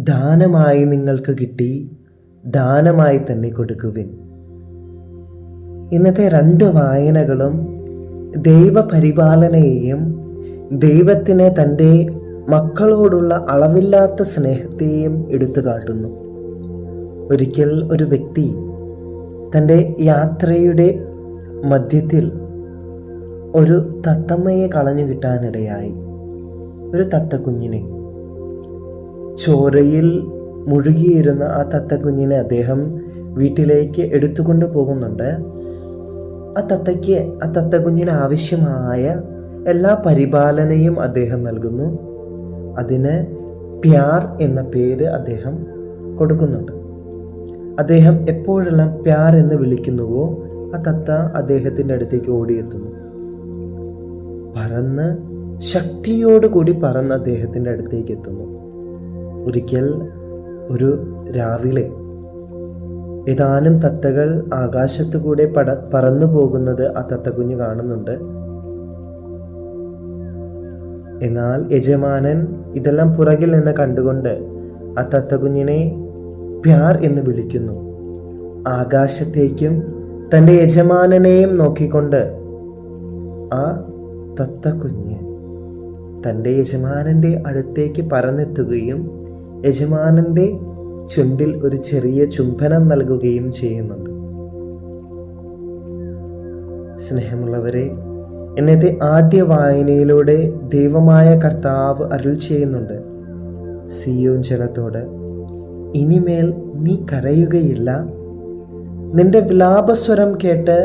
ദാനമായി നിങ്ങൾക്ക് കിട്ടി, ദാനമായി തന്നെ കൊടുക്കുവിൻ. ഇന്നത്തെ 2 വായനകളും ദൈവപരിപാലനയെയും ദൈവത്തിന് തൻ്റെ മക്കളോടുള്ള അളവില്ലാത്ത സ്നേഹത്തെയും എടുത്തു കാട്ടുന്നു. ഒരിക്കൽ ഒരു വ്യക്തി തൻ്റെ യാത്രയുടെ മധ്യത്തിൽ ഒരു തത്തമ്മയെ കളഞ്ഞു കിട്ടാനിടയായി. ഒരു തത്തക്കുഞ്ഞിനെ, ചോരയിൽ മുഴുകിയിരുന്ന ആ തത്തക്കുഞ്ഞിനെ അദ്ദേഹം വീട്ടിലേക്ക് എടുത്തുകൊണ്ട് പോകുന്നുണ്ട്. ആ തത്തക്കുഞ്ഞിന് ആവശ്യമായ എല്ലാ പരിപാലനയും അദ്ദേഹം നൽകുന്നു. അതിന് പ്യാർ എന്ന പേര് അദ്ദേഹം കൊടുക്കുന്നുണ്ട്. അദ്ദേഹം എപ്പോഴെല്ലാം പ്യാർ എന്ന് വിളിക്കുന്നുവോ ആ തത്ത അദ്ദേഹത്തിൻ്റെ അടുത്തേക്ക് ഓടിയെത്തുന്നു. പറന്ന്, ശക്തിയോടുകൂടി പറന്ന് അദ്ദേഹത്തിൻ്റെ അടുത്തേക്ക് എത്തുന്നു. ഒരിക്കൽ ഒരു രാവിലെ ഏതാനും തത്തകൾ ആകാശത്തു കൂടെ പറന്നു പോകുന്നത് ആ തത്തക്കുഞ്ഞ് കാണുന്നുണ്ട്. എന്നാൽ യജമാനൻ ഇതെല്ലാം പുറകിൽ നിന്ന് കണ്ടുകൊണ്ട് ആ തത്തക്കുഞ്ഞിനെ പ്യാർ എന്ന് വിളിക്കുന്നു. ആകാശത്തേക്കും തൻ്റെ യജമാനനെയും നോക്കിക്കൊണ്ട് ആ തത്തക്കുഞ്ഞ് തൻ്റെ യജമാനൻ്റെ അടുത്തേക്ക് പറന്നെത്തുകയും യജമാനൻ്റെ ചുണ്ടിൽ ഒരു ചെറിയ ചുംബനം നൽകുകയും ചെയ്യുന്നുണ്ട്. സ്നേഹമുള്ളവരെ, ഇന്നത്തെ ആദ്യ വായനയിലൂടെ ദൈവമായ കർത്താവ് അരുൾ ചെയ്യുന്നുണ്ട് സിയോൻ ജനത്തോട്, ഇനിമേൽ നീ കരയുകയില്ല, നിന്റെ വിലാപസ്വരം കേട്ട്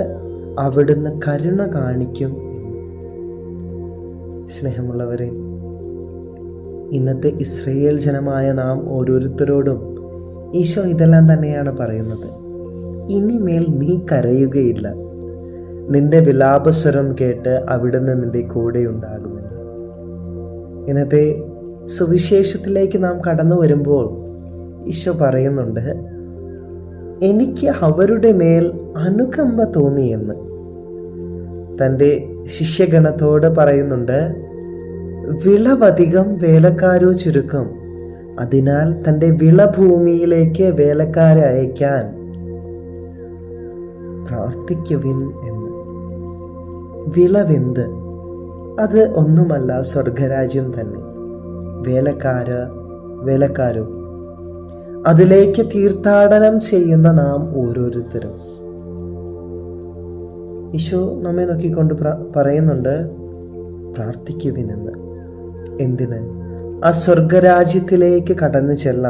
അവിടുന്ന് കരുണ കാണിക്കും. സ്നേഹമുള്ളവരെ, ഇന്നത്തെ ഇസ്രയേൽ ജനമായ നാം ഓരോരുത്തരോടും ഈശോ ഇതെല്ലാം തന്നെയാണ് പറയുന്നത്. ഇനിമേൽ നീ കരയുകയില്ല, നിന്റെ വിലാപസ്വരം കേട്ട് അവിടുന്ന് നിന്റെ കൂടെ ഉണ്ടാകുമെന്ന്. ഇന്നത്തെ സുവിശേഷത്തിലേക്ക് നാം കടന്നു വരുമ്പോൾ ഈശോ പറയുന്നുണ്ട്, എനിക്ക് അവരുടെ മേൽ അനുകമ്പ തോന്നിയെന്ന്. തൻ്റെ ശിഷ്യഗണത്തോട് പറയുന്നുണ്ട്, വിളവധികം വേലക്കാരോ ചുരുക്കം, അതിനാൽ തൻ്റെ വിളഭൂമിയിലേക്ക് വേലക്കാരെ അയക്കാൻ പ്രാർത്ഥിക്കുവിൻ എന്ന്. വിളവെന്ത്? അത് ഒന്നുമല്ല, സ്വർഗരാജ്യം തന്നെ. വേലക്കാരോ അതിലേക്ക് തീർത്ഥാടനം ചെയ്യുന്ന നാം ഓരോരുത്തരും. ഈശോ നമ്മെ നോക്കിക്കൊണ്ട് പറയുന്നുണ്ട്, പ്രാർത്ഥിക്കുവിനെന്ന്. എന്തിന്? ആ സ്വർഗരാജ്യത്തിലേക്ക് കടന്നു ചെല്ലാൻ.